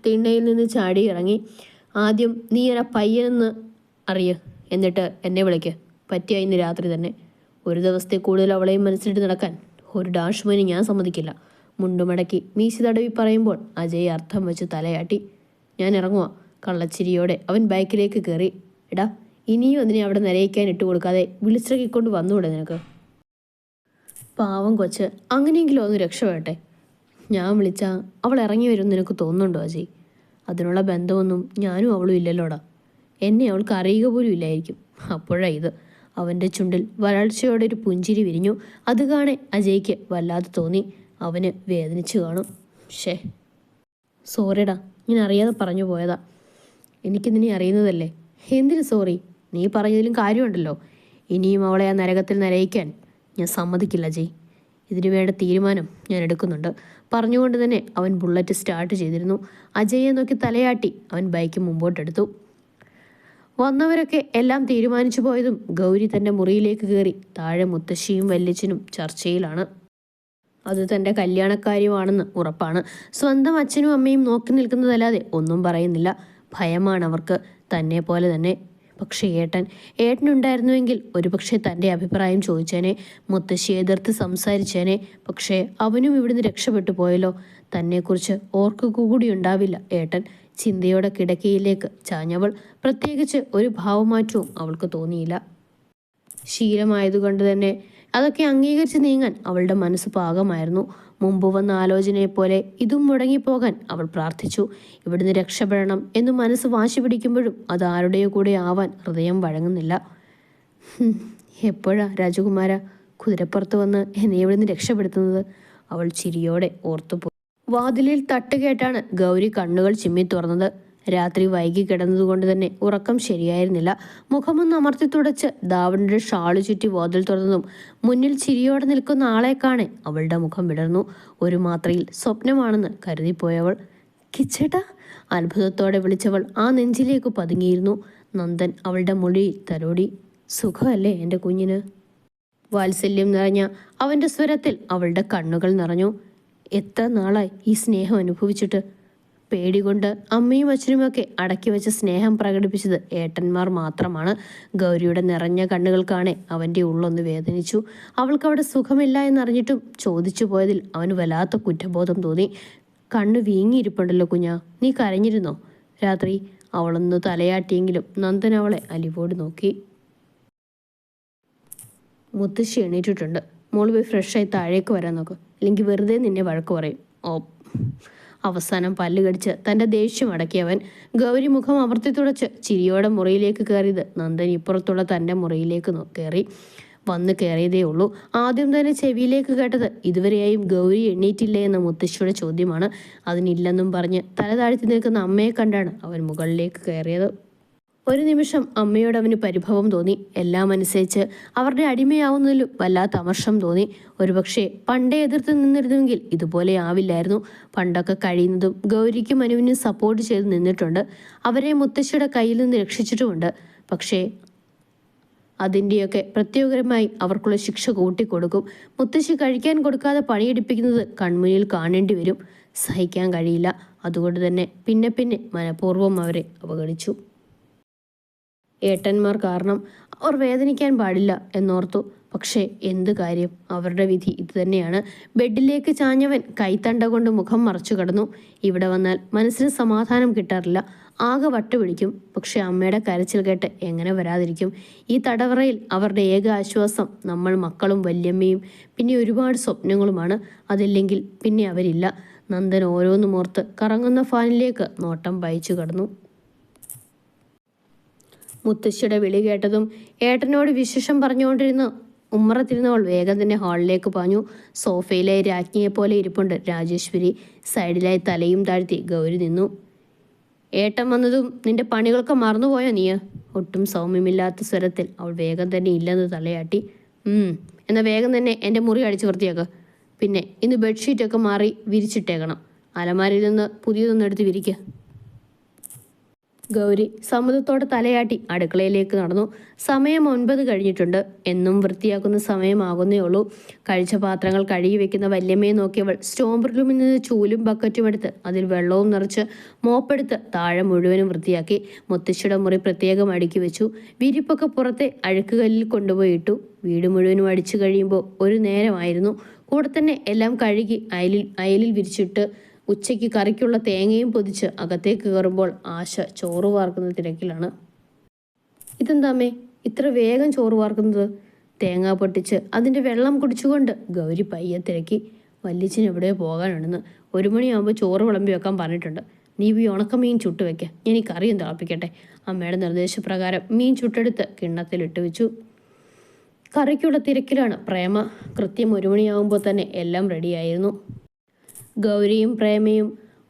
തിണ്ണയിൽ നിന്ന് ചാടി ഇറങ്ങി. ആദ്യം നീ എന്നെ പയ്യനെന്ന് അറിയ, എന്നിട്ട് എന്നെ വിളിക്ക്. പറ്റിയ ഇന്ന് രാത്രി തന്നെ. ഒരു ദിവസത്തെ കൂടുതൽ അവളെയും മനസ്സിലിട്ട് നടക്കാൻ ഒരു ഡാഷ്മനി ഞാൻ സമ്മതിക്കില്ല. മുണ്ടുമടക്കി മീശി തടവി പറയുമ്പോൾ അജയ് അർത്ഥം വെച്ച് തലയാട്ടി. ഞാൻ ഇറങ്ങുക. കള്ളച്ചിരിയോടെ അവൻ ബൈക്കിലേക്ക് കയറി. എടാ, ഇനിയും അതിനെ അവിടെ നിരയിക്കാൻ ഇട്ട് കൊടുക്കാതെ വിളിച്ചിറക്കിക്കൊണ്ട് വന്നുകൂടെ നിനക്ക്? പാവം കൊച്ച്, അങ്ങനെയെങ്കിലും ഒന്ന് രക്ഷപ്പെടട്ടെ. ഞാൻ വിളിച്ചാൽ അവൾ ഇറങ്ങി വരും നിനക്ക് തോന്നുന്നുണ്ടോ അജയ്? അതിനുള്ള ബന്ധമൊന്നും ഞാനും അവളും ഇല്ലല്ലോടാ. എന്നെ അവൾക്ക് അറിയുക പോലും ഇല്ലായിരിക്കും. അപ്പോഴാ ഇത്. അവൻ്റെ ചുണ്ടിൽ വരൾച്ചയോടെ ഒരു പുഞ്ചിരി വിരിഞ്ഞു. അത് കാണെ അജയ്ക്ക് വല്ലാതെ തോന്നി. അവന് വേദനിച്ചു കാണും. ഷേ, സോറിടാ, ഞാൻ അറിയാതെ പറഞ്ഞു പോയതാ. എനിക്ക് നിന്നെ അറിയുന്നതല്ലേ. എന്തിനു സോറി? നീ പറഞ്ഞതിലും കാര്യമുണ്ടല്ലോ. ഇനിയും അവളെ ആ നരകത്തിൽ നരയിക്കാൻ ഞാൻ സമ്മതിക്കില്ല അജയ്. ഇതിനു വേണ്ട തീരുമാനം ഞാൻ എടുക്കുന്നുണ്ട്. പറഞ്ഞുകൊണ്ട് തന്നെ അവൻ ബുള്ളറ്റ് സ്റ്റാർട്ട് ചെയ്തിരുന്നു. അജയെ നോക്കി തലയാട്ടി അവൻ ബൈക്ക് മുമ്പോട്ടെടുത്തു. വന്നവരൊക്കെ എല്ലാം തീരുമാനിച്ചു പോയതും ഗൗരി തൻ്റെ മുറിയിലേക്ക് കയറി. താഴെ മുത്തശ്ശിയും വല്യച്ഛനും ചർച്ചയിലാണ്. അത് തൻ്റെ കല്യാണക്കാര്യമാണെന്ന് ഉറപ്പാണ്. സ്വന്തം അച്ഛനും അമ്മയും നോക്കി നിൽക്കുന്നതല്ലാതെ ഒന്നും പറയുന്നില്ല. ഭയമാണ് അവർക്ക്, തന്നെ പോലെ തന്നെ. പക്ഷേ ഏട്ടനുണ്ടായിരുന്നുവെങ്കിൽ ഒരുപക്ഷെ തൻ്റെ അഭിപ്രായം ചോദിച്ചേനെ. മുത്തശ്ശി എതിർത്ത് സംസാരിച്ചേനെ. പക്ഷേ അവനും ഇവിടുന്ന് രക്ഷപ്പെട്ടു പോയല്ലോ. തന്നെക്കുറിച്ച് ഓർക്കുക കൂടി ഉണ്ടാവില്ല ഏട്ടൻ. ചിന്തയോടെ കിടക്കയിലേക്ക് ചാഞ്ഞവൾ. പ്രത്യേകിച്ച് ഒരു ഭാവമാറ്റവും അവൾക്ക് തോന്നിയില്ല. ശീലമായതുകൊണ്ട് തന്നെ അതൊക്കെ അംഗീകരിച്ച് നീങ്ങാൻ അവളുടെ മനസ്സ് പാകമായിരുന്നു. മുമ്പ് വന്ന ആലോചനയെപ്പോലെ ഇതും മുടങ്ങിപ്പോകാൻ അവൾ പ്രാർത്ഥിച്ചു. ഇവിടുന്ന് രക്ഷപ്പെടണം എന്ന് മനസ്സ് വാശി പിടിക്കുമ്പോഴും അത് ആരുടെയോ കൂടെ ആവാൻ ഹൃദയം വഴങ്ങുന്നില്ല. എപ്പോഴാ രാജകുമാര കുതിരപ്പുറത്ത് വന്ന് എന്നെ ഇവിടുന്ന് രക്ഷപ്പെടുത്തുന്നത്? അവൾ ചിരിയോടെ ഓർത്തുപോയി. വാതിലിൽ തട്ടുകേട്ടാണ് ഗൗരി കണ്ണുകൾ ചിമ്മി തുറന്നത്. രാത്രി വൈകി കിടന്നതുകൊണ്ട് തന്നെ ഉറക്കം ശരിയായിരുന്നില്ല. മുഖമൊന്ന് അമർത്തി തുടച്ച് ദാവണിയുടെ ഷാള് ചുറ്റി വാതിൽ തുറന്നതും മുന്നിൽ ചിരിയോടെ നിൽക്കുന്ന ആളെ കാണെ അവളുടെ മുഖം വിടർന്നു. ഒരു മാത്രയിൽ സ്വപ്നമാണെന്ന് കരുതിപ്പോയവൾ. കിച്ചേട്ടാ, അത്ഭുതത്തോടെ വിളിച്ചവൾ ആ നെഞ്ചിലേക്ക് പതുങ്ങിയിരുന്നു. നന്ദൻ അവളുടെ മൊഴിയിൽ തലോടി. സുഖമല്ലേ എൻ്റെ കുഞ്ഞിന്? വാത്സല്യം നിറഞ്ഞ അവൻ്റെ സ്വരത്തിൽ അവളുടെ കണ്ണുകൾ നിറഞ്ഞു. എത്ര നാളായി ഈ സ്നേഹം അനുഭവിച്ചിട്ട്. പേടികൊണ്ട് അമ്മയും അച്ഛനുമൊക്കെ അടക്കി വെച്ച സ്നേഹം പ്രകടിപ്പിച്ചത് ഏട്ടന്മാർ മാത്രമാണ്. ഗൗരിയുടെ നിറഞ്ഞ കണ്ണുകൾ കാണെ അവൻ്റെ ഉള്ളൊന്ന് വേദനിച്ചു. അവൾക്കവിടെ സുഖമില്ല എന്നറിഞ്ഞിട്ടും ചോദിച്ചു പോയതിൽ അവന് വല്ലാത്ത കുറ്റബോധം തോന്നി. കണ്ണു വീങ്ങിയിരിപ്പുണ്ടല്ലോ കുഞ്ഞാ, നീ കരഞ്ഞിരുന്നോ രാത്രി? അവളൊന്ന് തലയാട്ടിയെങ്കിലും നന്ദൻ അവളെ അലിവോട് നോക്കി. മുത്തശ്ശി എണീറ്റിട്ടുണ്ട്. മോള് പോയി ഫ്രഷായി താഴേക്ക് വരാൻ നോക്ക്, അല്ലെങ്കിൽ വെറുതെ നിന്നെ വഴക്ക് പറയും. ഓ. അവസാനം പല്ല് കടിച്ച് തൻ്റെ ദേഷ്യം അടക്കിയവൻ ഗൗരി മുഖം അമർത്തി തുടച്ച് ചിരിയോടെ മുറിയിലേക്ക് കയറിയത് നന്ദൻ ഇപ്പുറത്തുള്ള തൻ്റെ മുറിയിലേക്ക് വന്ന് കയറിയതേ ഉള്ളൂ. ആദ്യം തന്നെ ചെവിയിലേക്ക് കേട്ടത് ഇതുവരെയായും ഗൗരി എണ്ണീറ്റില്ലേ എന്ന മുത്തശ്ശിയുടെ ചോദ്യമാണ്. അതിനില്ലെന്നും പറഞ്ഞ് തല താഴ്ത്തി നിൽക്കുന്ന അമ്മയെ കണ്ടാണ് അവൻ മുകളിലേക്ക് കയറിയത്. ഒരു നിമിഷം അമ്മയോട് അവന് പരിഭവം തോന്നി. എല്ലാം അനുസരിച്ച് അവരുടെ അടിമയാവുന്നതിലും വല്ലാത്ത അമർഷം തോന്നി. ഒരുപക്ഷെ പണ്ടേ എതിർത്ത് നിന്നിരുന്നുവെങ്കിൽ ഇതുപോലെ ആവില്ലായിരുന്നു. പണ്ടൊക്കെ കഴിയുന്നതും ഗൗരിക്കും അനുവിനും സപ്പോർട്ട് ചെയ്ത് നിന്നിട്ടുണ്ട്. അവരെ മുത്തശ്ശിയുടെ കയ്യിൽ നിന്ന് രക്ഷിച്ചിട്ടുമുണ്ട്. പക്ഷേ അതിൻ്റെയൊക്കെ പ്രത്യേകമായി അവർക്കുള്ള ശിക്ഷ കൂട്ടിക്കൊടുക്കും. മുത്തശ്ശി കഴിക്കാൻ കൊടുക്കാതെ പണിയെടുപ്പിക്കുന്നത് കൺമുന്നിൽ കാണേണ്ടി വരും. സഹിക്കാൻ കഴിയില്ല. അതുകൊണ്ട് തന്നെ പിന്നെ മനഃപൂർവ്വം അവരെ അവഗണിച്ചു. ഏട്ടന്മാർ കാരണം അവർ വേദനിക്കാൻ പാടില്ല എന്നോർത്തു. പക്ഷേ എന്ത് കാര്യം, അവരുടെ വിധി ഇത് തന്നെയാണ്. ബെഡിലേക്ക് ചാഞ്ഞവൻ കൈത്തണ്ട കൊണ്ട് മുഖം മറച്ചു കിടന്നു. ഇവിടെ വന്നാൽ മനസ്സിന് സമാധാനം കിട്ടാറില്ല. ആകെ വട്ടുപിടിക്കും. പക്ഷെ അമ്മയുടെ കരച്ചിൽ കേട്ട് എങ്ങനെ വരാതിരിക്കും? ഈ തടവറയിൽ അവരുടെ ഏക ആശ്വാസം നമ്മൾ മക്കളും വല്യമ്മയും പിന്നെ ഒരുപാട് സ്വപ്നങ്ങളുമാണ്. അതില്ലെങ്കിൽ പിന്നെ അവരില്ല. നന്ദൻ ഓരോന്നും ഓർത്ത് കറങ്ങുന്ന ഫാനിലേക്ക് നോട്ടം പായിച്ചു കടന്നു. മുത്തശ്ശിയുടെ വിളി കേട്ടതും ഏട്ടനോട് വിശേഷം പറഞ്ഞുകൊണ്ടിരുന്ന ഉമ്മറത്തിരുന്നവൾ വേഗം തന്നെ ഹാളിലേക്ക് പാഞ്ഞു. സോഫയിലെ രാജ്ഞിയെപ്പോലെ ഇരിപ്പുണ്ട് രാജേശ്വരി. സൈഡിലായി തലയും താഴ്ത്തി ഗൗരി നിന്നു. ഏട്ടൻ വന്നതും നിന്റെ പണികളൊക്കെ മറന്നുപോയോ നീ? ഒട്ടും സൗമ്യമില്ലാത്ത സ്വരത്തിൽ അവൾ വേഗം തന്നെ ഇല്ലെന്ന് തലയാട്ടി. എന്നാൽ വേഗം തന്നെ എൻ്റെ മുറി അടിച്ചു വൃത്തിയാക്കുക. പിന്നെ ഇന്ന് ബെഡ്ഷീറ്റൊക്കെ മാറി വിരിച്ചിട്ടേക്കണം. അലമാരിയിൽ നിന്ന് പുതിയതൊന്നും എടുത്ത് വിരിക്കുക. ഗൗരി സമ്മതത്തോടെ തലയാട്ടി അടുക്കളയിലേക്ക് നടന്നു. സമയം 9 കഴിഞ്ഞിട്ടുണ്ട്. എന്നും വൃത്തിയാക്കുന്ന സമയമാകുന്നേ ഉള്ളൂ. കഴിച്ച പാത്രങ്ങൾ കഴുകി വെക്കുന്ന വല്യമ്മയെ നോക്കിയവൾ സ്റ്റോർ റൂമിൽ നിന്ന് ചൂലും ബക്കറ്റും എടുത്ത് അതിൽ വെള്ളവും നിറച്ച് മോപ്പെടുത്ത് താഴെ മുഴുവനും വൃത്തിയാക്കി. മുത്തശ്ശിയുടെ മുറി പ്രത്യേകം അടുക്കി വെച്ചു. വിരിപ്പൊക്കെ പുറത്തെ അഴുക്കുകല്ലിൽ കൊണ്ടുപോയി ഇട്ടു. വീട് മുഴുവനും അടിച്ചു കഴിയുമ്പോൾ ഒരു നേരമായിരുന്നു. കൂടെ തന്നെ എല്ലാം കഴുകി അയലിൽ വിരിച്ചിട്ട് ഉച്ചയ്ക്ക് കറിക്കുള്ള തേങ്ങയും പൊതിച്ച് അകത്തേക്ക് കയറുമ്പോൾ ആശ ചോറ് വാർക്കുന്ന തിരക്കിലാണ്. ഇതെന്താമ്മേ ഇത്ര വേഗം ചോറ് വാർക്കുന്നത്? തേങ്ങ പൊട്ടിച്ച് അതിൻ്റെ വെള്ളം കുടിച്ചുകൊണ്ട് ഗൗരി പയ്യെ തിരക്കി. വല്യച്ഛന് എവിടെയോ പോകാനുണ്ടെന്ന്. 1 മണിയാകുമ്പോൾ ചോറ് വിളമ്പി വെക്കാൻ പറഞ്ഞിട്ടുണ്ട്. നീ ഈ ഉണക്കമീൻ ചുട്ട് വെക്കുക, ഞാൻ ഈ കറിയും തിളപ്പിക്കട്ടെ. അമ്മയുടെ നിർദ്ദേശപ്രകാരം മീൻ ചുട്ടെടുത്ത് കിണ്ണത്തിലിട്ട് വെച്ചു. കറിക്കുള്ള തിരക്കിലാണ് പ്രേമ. കൃത്യം 1 മണിയാകുമ്പോൾ തന്നെ എല്ലാം റെഡിയായിരുന്നു. ഗൗരിയും പ്രേമയും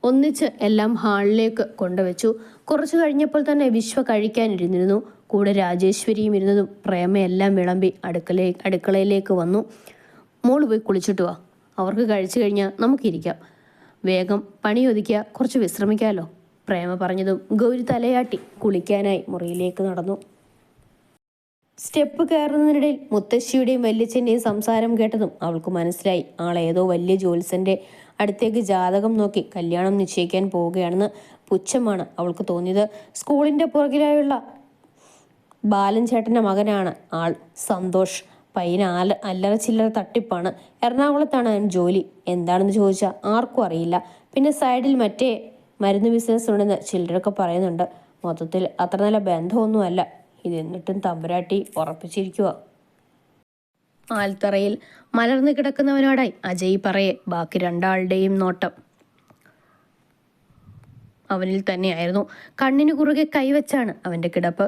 ഒന്നിച്ച് എല്ലാം ഹാളിലേക്ക് കൊണ്ടുവച്ചു. കുറച്ചു കഴിഞ്ഞപ്പോൾ തന്നെ വിശ്വ കഴിക്കാനിരുന്നിരുന്നു. കൂടെ രാജേശ്വരിയും ഇരുന്നതും പ്രേമ എല്ലാം വിളമ്പി അടുക്കളയിലേക്ക് വന്നു. മോള് പോയി കുളിച്ചിട്ട് വാ, അവർക്ക് കഴിച്ചു കഴിഞ്ഞാൽ നമുക്കിരിക്കാം. വേഗം പണി ഒതുക്കിയാൽ കുറച്ച് വിശ്രമിക്കാമല്ലോ. പ്രേമ പറഞ്ഞതും ഗൗരി തലയാട്ടി കുളിക്കാനായി മുറിയിലേക്ക് നടന്നു. സ്റ്റെപ്പ് കയറുന്നതിനിടയിൽ മുത്തശ്ശിയുടെയും വല്യച്ഛൻ്റെയും സംസാരം കേട്ടതും അവൾക്ക് മനസ്സിലായി ആളേതോ വലിയ ജോത്സ്യൻ്റെ അടുത്തേക്ക് ജാതകം നോക്കി കല്യാണം നിശ്ചയിക്കാൻ പോവുകയാണെന്ന്. പുച്ഛമാണ് അവൾക്ക് തോന്നിയത്. സ്കൂളിൻ്റെ പുറകിലായുള്ള ബാലൻ ചേട്ടൻ്റെ മകനാണ് ആൾ. സന്തോഷ്. പയ്യന് അല്ലറ ചില്ലറ തട്ടിപ്പാണ്. എറണാകുളത്താണ് അവൻ ജോലി. എന്താണെന്ന് ചോദിച്ചാൽ ആർക്കും അറിയില്ല. പിന്നെ സൈഡിൽ മറ്റേ മരുന്ന് ബിസിനസ് ഉണ്ടെന്ന് ചിലരൊക്കെ പറയുന്നുണ്ട്. മൊത്തത്തിൽ അത്ര നല്ല ബന്ധമൊന്നുമല്ല. ഇതെന്നിട്ടും തമ്പുരാട്ടി ഉറപ്പിച്ചിരിക്കുക. ആൽത്തറയിൽ മലർന്നു കിടക്കുന്നവനോടായി അജയ് പറയെ ബാക്കി 2 ആളുടെയും നോട്ടം അവനിൽ തന്നെയായിരുന്നു. കണ്ണിന് കുറുകെ കൈവച്ചാണ് അവൻ്റെ കിടപ്പ്.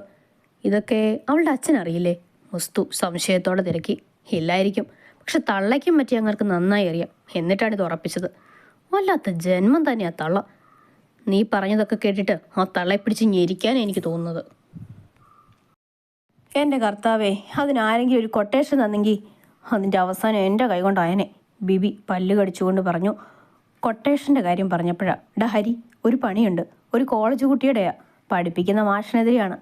ഇതൊക്കെ അവളുടെ അച്ഛൻ അറിയില്ലേ? മുസ്തു സംശയത്തോടെ തിരക്കി. ഇല്ലായിരിക്കും, പക്ഷെ തള്ളയ്ക്കും പറ്റി അങ്ങർക്ക് നന്നായി അറിയാം. എന്നിട്ടാണ് ഇത് ഉറപ്പിച്ചത്. വല്ലാത്ത ജന്മം തന്നെയാ തള്ള. നീ പറഞ്ഞതൊക്കെ കേട്ടിട്ട് ആ തള്ളയെ പിടിച്ച് ഞെരിക്കാൻ എനിക്ക് തോന്നുന്നത്. എൻ്റെ കർത്താവേ, അതിനാരെങ്കിലും ഒരു കൊട്ടേഷൻ തന്നെങ്കിൽ അതിൻ്റെ അവസാനം എൻ്റെ കൈകൊണ്ടായനെ. ബിബി പല്ല് കടിച്ചുകൊണ്ട് പറഞ്ഞു. കൊട്ടേഷൻ്റെ കാര്യം പറഞ്ഞപ്പോഴാണ്, ഡാ ഹരി, ഒരു പണിയുണ്ട്. ഒരു കോളേജ് കുട്ടിയുടെയാ. പഠിപ്പിക്കുന്ന മാഷിനെതിരെയാണ്.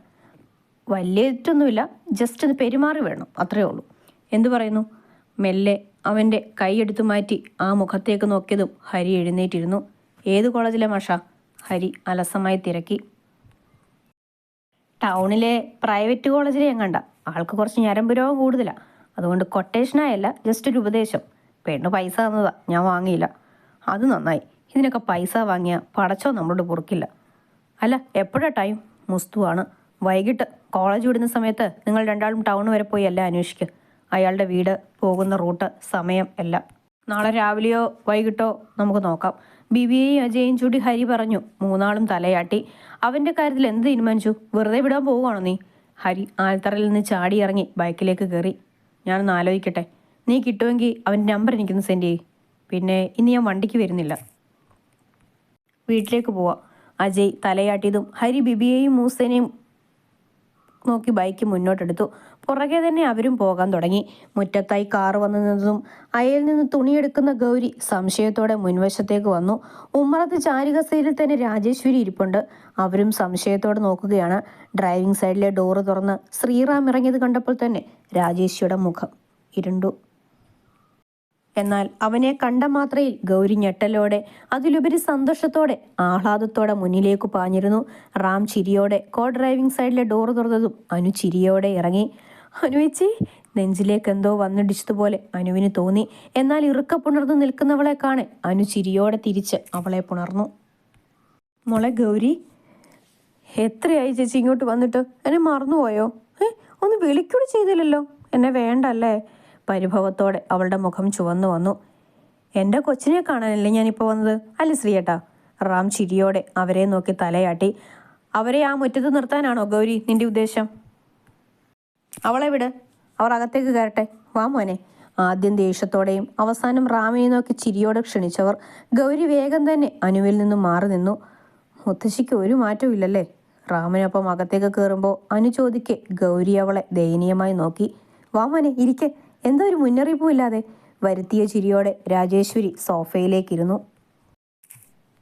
വലിയ തെറ്റൊന്നുമില്ല, ജസ്റ്റ് ഒന്ന് പെരുമാറി വേണം, അത്രയേ ഉള്ളൂ. എന്തു പറയുന്നു? മെല്ലെ അവൻ്റെ കൈയെടുത്തു മാറ്റി ആ മുഖത്തേക്ക് നോക്കിയതും ഹരി എഴുന്നേറ്റിരുന്നു. ഏത് കോളേജിലെ മാഷ? ഹരി അലസമായി തിരക്കി. ടൗണിലെ പ്രൈവറ്റ് കോളേജിലെ ഞാൻ കണ്ട. ആൾക്ക് കുറച്ച് ഞരമ്പ് രോഗം കൂടുതലാണ്. അതുകൊണ്ട് കൊട്ടേഷനായല്ല, ജസ്റ്റ് ഒരു ഉപദേശം. പെണ്ണ് പൈസ തന്നതാ, ഞാൻ വാങ്ങിയില്ല. അത് നന്നായി. ഇതിനൊക്കെ പൈസ വാങ്ങിയ പടച്ചോ നമ്മളോട് പൊറുക്കില്ല. അല്ല, എപ്പോഴാ ടൈം? മുസ്തുവാണ്. വൈകിട്ട് കോളേജ് വിടുന്ന സമയത്ത് നിങ്ങൾ 2 ആളും ടൗൺ വരെ പോയി എല്ലാം അന്വേഷിക്കുക. അയാളുടെ വീട്, പോകുന്ന റൂട്ട്, സമയം എല്ലാം. നാളെ രാവിലെയോ വൈകിട്ടോ നമുക്ക് നോക്കാം. ബിബിയെയും അജയും ചൂടി ഹരി പറഞ്ഞു. 3 ആളും തലയാട്ടി. അവൻ്റെ കാര്യത്തിൽ എന്ത് തീരുമാനിച്ചു? വെറുതെ വിടാൻ പോവുകയാണോ നീ? ഹരി ആൽത്തറയിൽ നിന്ന് ചാടി ഇറങ്ങി ബൈക്കിലേക്ക് കയറി. ഞാനൊന്ന് ആലോചിക്കട്ടെ. നീ കിട്ടുമെങ്കിൽ അവൻ്റെ നമ്പർ എനിക്കൊന്ന് സെൻഡ് ചെയ്യ്. പിന്നെ ഇനി ഞാൻ വണ്ടിക്ക് വരുന്നില്ല, വീട്ടിലേക്ക് പോവാം. അജയ് തലയാട്ടിയതും ഹരി ബിബിയെയും മൂസേനെയും നോക്കി ബൈക്ക് മുന്നോട്ടെടുത്തു. പുറകെ തന്നെ അവരും പോകാൻ തുടങ്ങി. മുറ്റത്തായി കാറ് വന്നു നിന്നതും അയയിൽ നിന്ന് തുണിയെടുക്കുന്ന ഗൗരി സംശയത്തോടെ മുൻവശത്തേക്ക് വന്നു. ഉമ്മറത്ത് ചാരുകസേരയിൽ തന്നെ രാജേശ്വരി ഇരിപ്പുണ്ട്. അവരും സംശയത്തോടെ നോക്കുകയാണ്. ഡ്രൈവിംഗ് സൈഡിലെ ഡോറ് തുറന്ന് ശ്രീറാം ഇറങ്ങിയത് കണ്ടപ്പോൾ തന്നെ രാജേശ്വരിയുടെ മുഖം ഇരുണ്ടു. എന്നാൽ അവനെ കണ്ട മാത്രയിൽ ഗൗരി ഞെട്ടലോടെ, അതിലുപരി സന്തോഷത്തോടെ, ആഹ്ലാദത്തോടെ മുന്നിലേക്ക് പാഞ്ഞിരുന്നു. റാം ചിരിയോടെ കോ ഡ്രൈവിംഗ് സൈഡിലെ ഡോറ് തുറന്നതും അനു ചിരിയോടെ ഇറങ്ങി. അനുവച്ചി, നെഞ്ചിലേക്ക് എന്തോ വന്നിടിച്ചതുപോലെ അനുവിന് തോന്നി. എന്നാൽ ഇറുക്കപ്പുണർന്നു നിൽക്കുന്നവളെ കാണെ അനു ചിരിയോടെ തിരിച്ച് അവളെ പുണർന്നു. മോളെ ഗൗരി, എത്രയായി ചേച്ചി ഇങ്ങോട്ട് വന്നിട്ട്? എന്നെ മറന്നുപോയോ? ഒന്ന് വിളിക്കൂടി ചെയ്തില്ലല്ലോ. എന്നെ വേണ്ടല്ലേ? പരിഭവത്തോടെ അവളുടെ മുഖം ചുവന്നു വന്നു. എൻ്റെ കൊച്ചിനെ കാണാനല്ലേ ഞാനിപ്പോൾ വന്നത്, അല്ലേ ശ്രീയേട്ടാ? റാം ചിരിയോടെ അവരെ നോക്കി തലയാട്ടി. അവരെ ആ മുറ്റത്ത് നിർത്താനാണോ ഗൗരി നിന്റെ ഉദ്ദേശം? അവളെ വിട്, അവർ അകത്തേക്ക് കയറട്ടെ. വാ മോനെ. ആദ്യം ദേഷ്യത്തോടെയും അവസാനം റാമിനെ നോക്കി ചിരിയോടെ ക്ഷണിച്ചവർ. ഗൗരി വേഗം തന്നെ അനുവിൽ നിന്നും മാറി നിന്നു. മുത്തശ്ശിക്ക് ഒരു മാറ്റവും ഇല്ലല്ലേ? റാമിനൊപ്പം അകത്തേക്ക് കയറുമ്പോൾ അനു ചോദിക്കെ ഗൗരി അവളെ ദയനീയമായി നോക്കി. വാ മോനെ, ഇരിക്കെ. എന്തോ ഒരു മുന്നറിയിപ്പും ഇല്ലാതെ. വരുത്തിയ ചിരിയോടെ രാജേശ്വരി സോഫയിലേക്കിരുന്നു.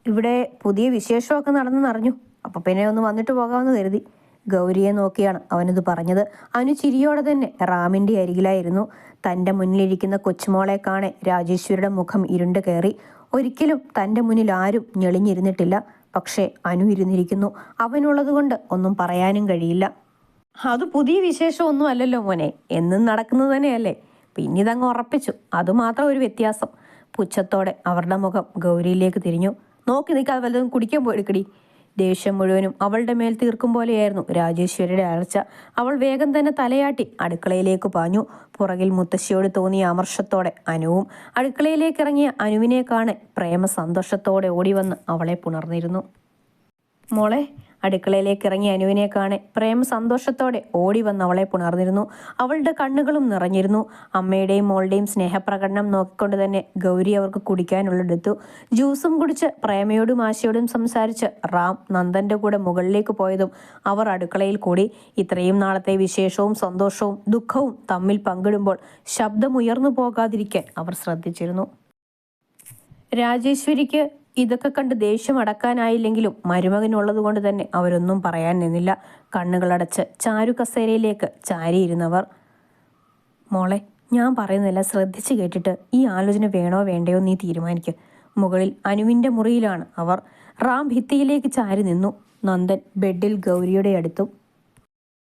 ഇവിടെ പുതിയ വിശേഷമൊക്കെ നടന്നെന്നറിഞ്ഞു. അപ്പോൾ പിന്നെ ഒന്ന് വന്നിട്ട് പോകാമെന്ന് കരുതി. ഗൗരിയെ നോക്കിയാണ് അവനിത് പറഞ്ഞത്. അനു ചിരിയോടെ തന്നെ റാമിൻ്റെ അരികിലായിരുന്നു. തൻ്റെ മുന്നിലിരിക്കുന്ന കൊച്ചുമോളെ കാണെ രാജേശ്വരിയുടെ മുഖം ഇരുണ്ട് കയറി. ഒരിക്കലും തൻ്റെ മുന്നിൽ ആരും ഞെളിഞ്ഞിരുന്നിട്ടില്ല. പക്ഷേ അനു ഇരുന്നിരിക്കുന്നു. അവനുള്ളത് കൊണ്ട് ഒന്നും പറയാനും കഴിയില്ല. അത് പുതിയ വിശേഷമൊന്നും അല്ലല്ലോ മോനെ, എന്നും നടക്കുന്നത് തന്നെയല്ലേ. പിന്നിതങ്ങ് ഉറപ്പിച്ചു. അതുമാത്രം ഒരു വ്യത്യാസം. പുച്ഛത്തോടെ അവരുടെ മുഖം ഗൗരിയിലേക്ക് തിരിഞ്ഞു. നോക്കി നിൽക്കാതെ വല്ലതും കുടിക്കാൻ പോയെടുക്കടി. ദേഷ്യം മുഴുവനും അവളുടെ മേൽ തീർക്കും പോലെയായിരുന്നു രാജേശ്വരിയുടെ അലർച്ച. അവൾ വേഗം തന്നെ തലയാട്ടി അടുക്കളയിലേക്ക് പാഞ്ഞു. പുറകിൽ മുത്തശ്ശിയോട് തോന്നിയ അമർഷത്തോടെ അനുവും. അടുക്കളയിലേക്ക് ഇറങ്ങിയ അനുവിനെ കാണെ പ്രേമ സന്തോഷത്തോടെ ഓടിവന്ന് അവളെ പുണർന്നിരുന്നു. മോളെ. അടുക്കളയിലേക്ക് ഇറങ്ങിയ അനുവിനെ കാണെ പ്രേമ സന്തോഷത്തോടെ ഓടി വന്ന് അവളെ പുണർന്നിരുന്നു. അവളുടെ കണ്ണുകളും നിറഞ്ഞിരുന്നു. അമ്മയുടെയും മോളുടെയും സ്നേഹപ്രകടനം നോക്കിക്കൊണ്ട് തന്നെ ഗൗരി അവർക്ക് കുടിക്കാനുള്ളതെടുത്തു. ജ്യൂസും കുടിച്ച് പ്രേമയോടും ആശയോടും സംസാരിച്ച് റാം നന്ദന്റെ കൂടെ മുകളിലേക്ക് പോയതും അവർ അടുക്കളയിൽ കൂടി. ഇത്രയും നാളത്തെ വിശേഷവും സന്തോഷവും ദുഃഖവും തമ്മിൽ പങ്കിടുമ്പോൾ ശബ്ദം ഉയർന്നു പോകാതിരിക്കാൻ അവർ ശ്രദ്ധിച്ചിരുന്നു. രാജേശ്വരിക്ക് ഇതൊക്കെ കണ്ട് ദേഷ്യം അടക്കാനായില്ലെങ്കിലും മരുമകനുള്ളത് കൊണ്ട് തന്നെ അവരൊന്നും പറയാൻ നിന്നില്ല. കണ്ണുകളടച്ച് ചാരു കസേരയിലേക്ക് ചാരിയിരുന്നവർ. മോളെ, ഞാൻ പറയുന്നില്ല, ശ്രദ്ധിച്ച് കേട്ടിട്ട് ഈ ആലോചന വേണോ വേണ്ടയോ നീ തീരുമാനിക്കുക. മുകളിൽ അനുവിൻ്റെ മുറിയിലാണ് അവർ. റാം ഭിത്തിയിലേക്ക് ചാരി നിന്നു. നന്ദൻ ബെഡിൽ ഗൗരിയുടെ അടുത്തും.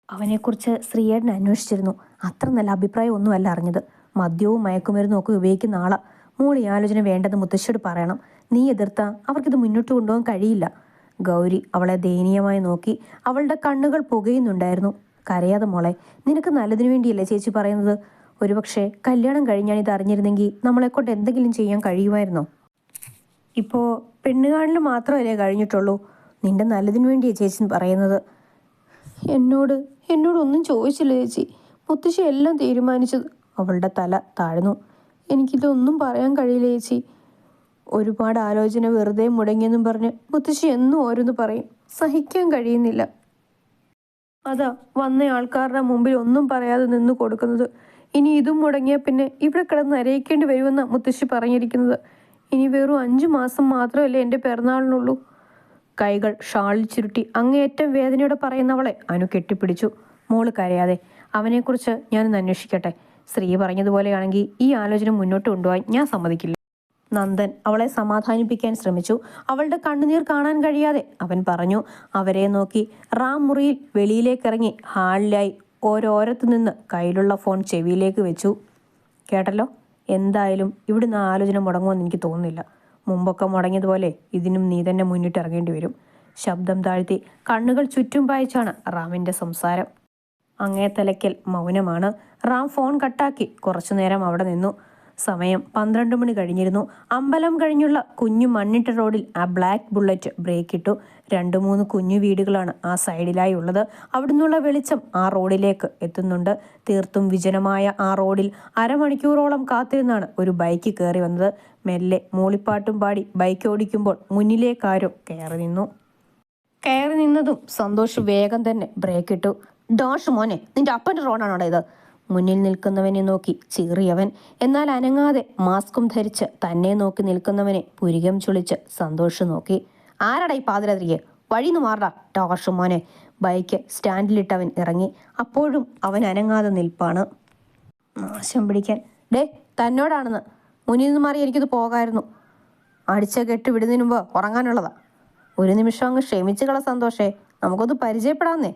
അവനെക്കുറിച്ച് ശ്രീയേട്ടൻ അന്വേഷിച്ചിരുന്നു. അത്ര നല്ല അഭിപ്രായം ഒന്നുമല്ല അറിഞ്ഞത്. മദ്യവും മയക്കുമരുന്നും ഒക്കെ ഉപയോഗിക്കുന്ന ആളാ. മോൾ ഈ ആലോചന വേണ്ടെന്ന് മുത്തശ്ശിയോട് പറയണം. നീ എതിർത്താൽ അവർക്കിത് മുന്നോട്ട് കൊണ്ടുപോകാൻ കഴിയില്ല. ഗൗരി അവളെ ദയനീയമായി നോക്കി. അവളുടെ കണ്ണുകൾ പുകയുന്നുണ്ടായിരുന്നു. കരയാതെ മോളെ, നിനക്ക് നല്ലതിനു വേണ്ടിയല്ലേ ചേച്ചി പറയുന്നത്. ഒരുപക്ഷെ കല്യാണം കഴിഞ്ഞാൽ ഇത് അറിഞ്ഞിരുന്നെങ്കിൽ നമ്മളെക്കൊണ്ട് എന്തെങ്കിലും ചെയ്യാൻ കഴിയുമായിരുന്നോ? ഇപ്പോൾ പെണ്ണുകാണൽ മാത്രമല്ലേ കഴിഞ്ഞിട്ടുള്ളൂ. നിന്റെ നല്ലതിനു വേണ്ടിയാണ് ചേച്ചി പറയുന്നത്. എന്നോടൊന്നും ചോദിച്ചില്ല ചേച്ചി. മുത്തശ്ശി എല്ലാം തീരുമാനിച്ചത്. അവളുടെ തല താഴ്ന്നു. എനിക്കിതൊന്നും പറയാൻ കഴിയില്ല ചേച്ചി. ഒരുപാട് ആലോചന വെറുതെ മുടങ്ങിയെന്നും പറഞ്ഞ് മുത്തശ്ശി എന്നും ഓരോന്ന് പറയും. സഹിക്കാൻ കഴിയുന്നില്ല. അതാ വന്ന ആൾക്കാരുടെ മുമ്പിൽ ഒന്നും പറയാതെ നിന്ന് കൊടുക്കുന്നത്. ഇനി ഇതും മുടങ്ങിയാൽ പിന്നെ ഇവിടെ കിടന്ന് അരയിക്കേണ്ടി വരുമെന്നാണ് മുത്തശ്ശി പറഞ്ഞിരിക്കുന്നത്. ഇനി വെറും 5 മാസം മാത്രമല്ലേ എൻ്റെ പിറന്നാളിനുള്ളൂ. കൈകൾ ഷാളിൽ ചുരുട്ടി അങ്ങേയറ്റം വേദനയോടെ പറയുന്നവളെ അനു കെട്ടിപ്പിടിച്ചു. മോള് കരയാതെ. അവനെക്കുറിച്ച് ഞാനൊന്ന് അന്വേഷിക്കട്ടെ. ശ്രീ പറഞ്ഞതുപോലെയാണെങ്കിൽ ഈ ആലോചന മുന്നോട്ട് കൊണ്ടുപോകാൻ ഞാൻ സമ്മതിക്കില്ല. നന്ദൻ അവളെ സമാധാനിപ്പിക്കാൻ ശ്രമിച്ചു. അവളുടെ കണ്ണുനീർ കാണാൻ കഴിയാതെ അവൻ പറഞ്ഞു. അവരെ നോക്കി റാം മുറിയിൽ വെളിയിലേക്കിറങ്ങി ഹാളിലായി ഓരോരത്തു നിന്ന് കയ്യിലുള്ള ഫോൺ ചെവിയിലേക്ക് വെച്ചു. കേട്ടല്ലോ, എന്തായാലും ഇവിടുന്ന് ആലോചന മുടങ്ങുമെന്ന് എനിക്ക് തോന്നുന്നില്ല. മുമ്പൊക്കെ മുടങ്ങിയതുപോലെ ഇതിനും നീ തന്നെ മുന്നിട്ട് ഇറങ്ങേണ്ടി വരും. ശബ്ദം താഴ്ത്തി കണ്ണുകൾ ചുറ്റും പായിച്ചാണ് റാമിൻ്റെ സംസാരം. അങ്ങേ തലയ്ക്കൽ മൗനമാണ്. റാം ഫോൺ കട്ടാക്കി കുറച്ചുനേരം അവിടെ നിന്നു. സമയം 12 മണി കഴിഞ്ഞിരുന്നു. അമ്പലം കഴിഞ്ഞുള്ള കുഞ്ഞു മണ്ണിട്ട റോഡിൽ ആ ബ്ലാക്ക് ബുള്ളറ്റ് ബ്രേക്കിട്ടു. 2-3 കുഞ്ഞു വീടുകളാണ് ആ സൈഡിലായി ഉള്ളത്. അവിടുന്നുള്ള വെളിച്ചം ആ റോഡിലേക്ക് എത്തുന്നുണ്ട്. തീർത്തും വിജനമായ ആ റോഡിൽ അരമണിക്കൂറോളം കാത്തിരുന്നാണ് ഒരു ബൈക്ക് കയറി വന്നത്. മെല്ലെ മൂളിപ്പാട്ടും പാടി ബൈക്ക് ഓടിക്കുമ്പോൾ മുന്നിലേക്കാരോ കയറി നിന്നതും സന്തോഷ് വേഗം തന്നെ ബ്രേക്കിട്ടു. ഡോഷ് മോനെ, നിന്റെ അപ്പൻ്റെ റോഡാണോടെ ഇത്? മുന്നിൽ നിൽക്കുന്നവനെ നോക്കി ചീറിയവൻ. എന്നാൽ അനങ്ങാതെ മാസ്കും ധരിച്ച് തന്നെ നോക്കി നിൽക്കുന്നവനെ പുരികം ചുളിച്ച് സന്തോഷ് നോക്കി. ആരടാ ഈ പാതിരാത്രിക്ക്? വഴിന്ന് മാറടാ ഡോഷ് മോനെ. ബൈക്ക് സ്റ്റാൻഡിലിട്ടവൻ ഇറങ്ങി. അപ്പോഴും അവൻ അനങ്ങാതെ നിൽപ്പാണ്. നാശം പിടിക്കാൻ. ഡേ, തന്നോടാണെന്ന്. മുന്നിൽ നിന്ന് മാറി എനിക്കിത് പോകായിരുന്നു. അടിച്ച കെട്ട് വിടുന്നതിന് മുമ്പ് ഉറങ്ങാനുള്ളതാ. ഒരു നിമിഷം അങ്ങ് ക്ഷമിച്ചുകള സന്തോഷേ, നമുക്കൊന്ന് പരിചയപ്പെടാന്നേ.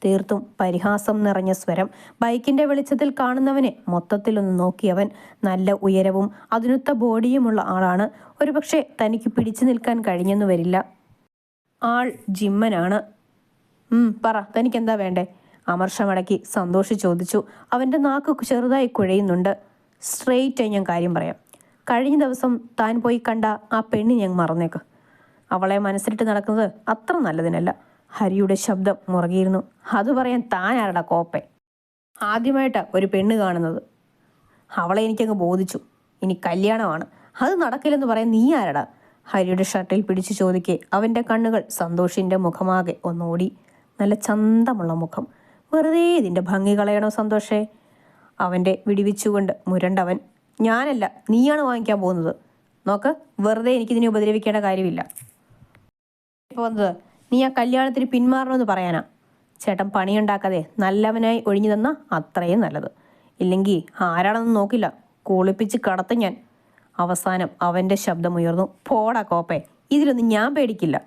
തീർത്തും പരിഹാസം നിറഞ്ഞ സ്വരം. ബൈക്കിന്റെ വെളിച്ചത്തിൽ കാണുന്നവനെ മൊത്തത്തിലൊന്ന് നോക്കിയവൻ. നല്ല ഉയരവും അതിനൊത്ത ബോഡിയുമുള്ള ആളാണ്. ഒരുപക്ഷെ തനിക്ക് പിടിച്ചു നിൽക്കാൻ കഴിഞ്ഞെന്നു വരില്ല. ആൾ ജിമ്മനാണ്. പറ, തനിക്കെന്താ വേണ്ടേ? അമർഷമടക്കി സന്തോഷ് ചോദിച്ചു. അവൻ്റെ നാക്ക് ചെറുതായി കുഴയുന്നുണ്ട്. സ്ട്രെയിറ്റ് ഞാൻ കാര്യം പറയാം. കഴിഞ്ഞ ദിവസം താൻ പോയി കണ്ട ആ പെണ്ണി ഞാൻ മറന്നേക്ക്. അവളെ മനസ്സിലിട്ട് നടക്കുന്നത് അത്ര നല്ലതിനല്ല. ഹരിയുടെ ശബ്ദം മുറുകിയിരുന്നു. അത് പറയാൻ താൻ ആരടാ കോപ്പെ? ആദ്യമായിട്ടാണ് ഒരു പെണ്ണ് കാണുന്നത്. അവളെ എനിക്കങ്ങ് ബോധിച്ചു. ഇനി കല്യാണമാണ്. അത് നടക്കില്ലെന്ന് പറയാൻ നീ ആരടാ? ഹരിയുടെ ഷർട്ടിൽ പിടിച്ചു ചോദിക്കെ അവൻ്റെ കണ്ണുകൾ സന്തോഷിൻ്റെ മുഖമാകെ ഒന്നോടി. നല്ല ചന്തമുള്ള മുഖം. വെറുതെ ഇതിൻ്റെ ഭംഗി കളയണോ സന്തോഷേ? അവൻ്റെ വിടിവിച്ചുകൊണ്ട് മുരണ്ടവൻ. ഞാനല്ല, നീയാണ് വാങ്ങിക്കാൻ പോകുന്നത്. നോക്ക്, വെറുതെ എനിക്കിതിനെ ഉപദ്രവിക്കേണ്ട കാര്യമില്ല. ഇപ്പോൾ വന്നത് നീ ആ കല്യാണത്തിന് പിന്മാറണമെന്ന് പറയാനാ. ചേട്ടൻ പണിയുണ്ടാക്കാതെ നല്ലവനായി ഒഴിഞ്ഞു തന്ന അത്രയും നല്ലത്. ഇല്ലെങ്കിൽ ആരാണെന്ന് നോക്കില്ല, കുളിപ്പിച്ച് കടത്തും ഞാൻ. അവസാനം അവൻ്റെ ശബ്ദമുയർന്നു. പോടാ കോപ്പേ, ഇതിലൊന്നും ഞാൻ പേടിക്കില്ല.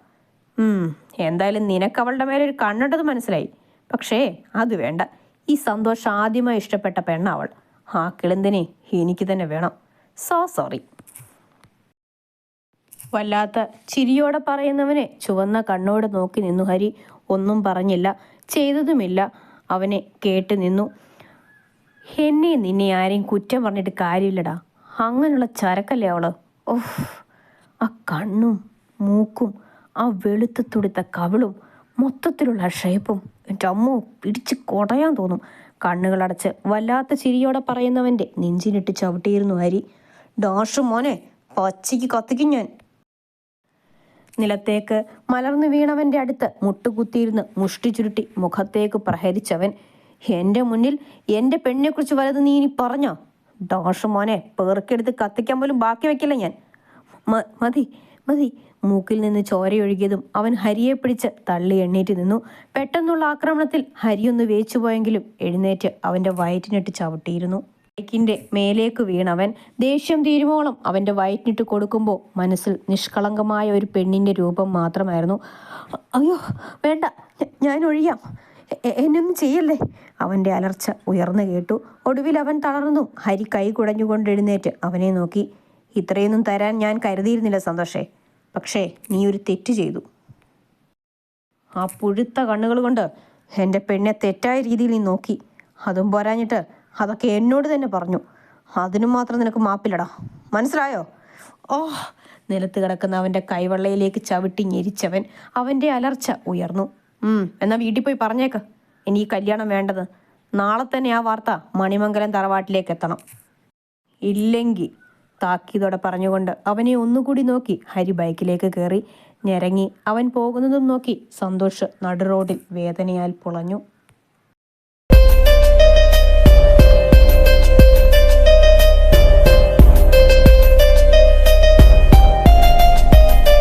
എന്തായാലും നിനക്ക് അവളുടെ മേലെ ഒരു കണ്ണുണ്ടെന്ന് മനസ്സിലായി. പക്ഷേ അത് വേണ്ട. ഈ സന്തോഷം ആദ്യമായി ഇഷ്ടപ്പെട്ട പെണ്ണ അവൾ. ആ കിളിന്തിനെ എനിക്ക് തന്നെ വേണം. സോറി. വല്ലാത്ത ചിരിയോടെ പറയുന്നവനെ ചുവന്ന കണ്ണോടെ നോക്കി നിന്നു ഹരി. ഒന്നും പറഞ്ഞില്ല, ചെയ്തതുമില്ല. അവനെ കേട്ട് നിന്നു. എന്നെ നിന്നെ ആരെയും കുറ്റം പറഞ്ഞിട്ട് കാര്യമില്ലടാ. അങ്ങനെയുള്ള ചരക്കല്ലേ അവള്. ഓഹ്, ആ കണ്ണും മൂക്കും ആ വെളുത്ത തുടുത്ത കവിളും മൊത്തത്തിലുള്ള ഷേപ്പും എൻ്റെ അമ്മോ പിടിച്ച് കൊടയാൻ തോന്നും. കണ്ണുകളടച്ച് വല്ലാത്ത ചിരിയോടെ പറയുന്നവൻ്റെ നെഞ്ചിനിട്ട് ചവിട്ടിയിരുന്നു ഹരി. ഡാഷ് മോനെ, പച്ചയ്ക്ക് കത്തിക്കും ഞാൻ. നിലത്തേക്ക് മലർന്നു വീണവൻ്റെ അടുത്ത് മുട്ടുകുത്തിയിരുന്ന് മുഷ്ടി ചുരുട്ടി മുഖത്തേക്ക് പ്രഹരിച്ചവൻ. എൻ്റെ മുന്നിൽ എൻ്റെ പെണ്ണിനെക്കുറിച്ച് വലത് നീ ഇനി പറഞ്ഞോ? ഡാഷ് മോനെ, പേർക്കെടുത്ത് കത്തിക്കാൻ പോലും ബാക്കി വെക്കില്ല ഞാൻ. മതി മതി. മൂക്കിൽ നിന്ന് ചോരയൊഴുകിയതും അവൻ ഹരിയെ പിടിച്ച് തള്ളി എണ്ണീറ്റ് നിന്നു. പെട്ടെന്നുള്ള ആക്രമണത്തിൽ ഹരിയൊന്ന് വേച്ചുപോയെങ്കിലും എഴുന്നേറ്റ് അവൻ്റെ വയറ്റിനിട്ട് ചവിട്ടിയിരുന്നു. ബൈക്കിൻ്റെ മേലേക്ക് വീണവൻ ദേഷ്യം തീരുമോളം അവൻ്റെ വയറ്റിനിട്ട് കൊടുക്കുമ്പോൾ മനസ്സിൽ നിഷ്കളങ്കമായ ഒരു പെണ്ണിൻ്റെ രൂപം മാത്രമായിരുന്നു. അയ്യോ വേണ്ട, ഞാൻ ഒഴിയാം, എന്നൊന്നും ചെയ്യല്ലേ. അവൻ്റെ അലർച്ച ഉയർന്നു കേട്ടു. ഒടുവിൽ അവൻ തളർന്നു. ഹരി കൈ കുടഞ്ഞുകൊണ്ട് എഴുന്നേറ്റ് അവനെ നോക്കി. ഇത്രയൊന്നും തരാൻ ഞാൻ കരുതിയിരുന്നില്ല സന്തോഷേ. പക്ഷേ നീ ഒരു തെറ്റ് ചെയ്തു. ആ പുഴുത്ത കണ്ണുകൾ കൊണ്ട് എൻ്റെ പെണ്ണെ തെറ്റായ രീതിയിൽ നീ നോക്കി. അതും പോരാഞ്ഞിട്ട് അതൊക്കെ എന്നോട് തന്നെ പറഞ്ഞു. അതിനു മാത്രം നിനക്ക് മാപ്പില്ലടാ, മനസ്സിലായോ? ഓ! നിലത്ത് കിടക്കുന്ന അവൻ്റെ കൈവെള്ളയിലേക്ക് ചവിട്ടി ഞെരിച്ചവൻ. അവൻ്റെ അലർച്ച ഉയർന്നു. എന്നാ വീട്ടിൽ പോയി പറഞ്ഞേക്ക്, എനിക്ക് കല്യാണം വേണ്ടത്. നാളെ തന്നെ ആ വാർത്ത മണിമംഗലം തറവാട്ടിലേക്ക് എത്തണം. ഇല്ലെങ്കിൽ താക്കീതോടെ പറഞ്ഞുകൊണ്ട് അവനെ ഒന്നുകൂടി നോക്കി ഹരി ബൈക്കിലേക്ക് കയറി. ഞെരങ്ങി അവൻ പോകുന്നതും നോക്കി സന്തോഷ് നടുറോഡിൽ വേദനയാൽ പുളഞ്ഞു.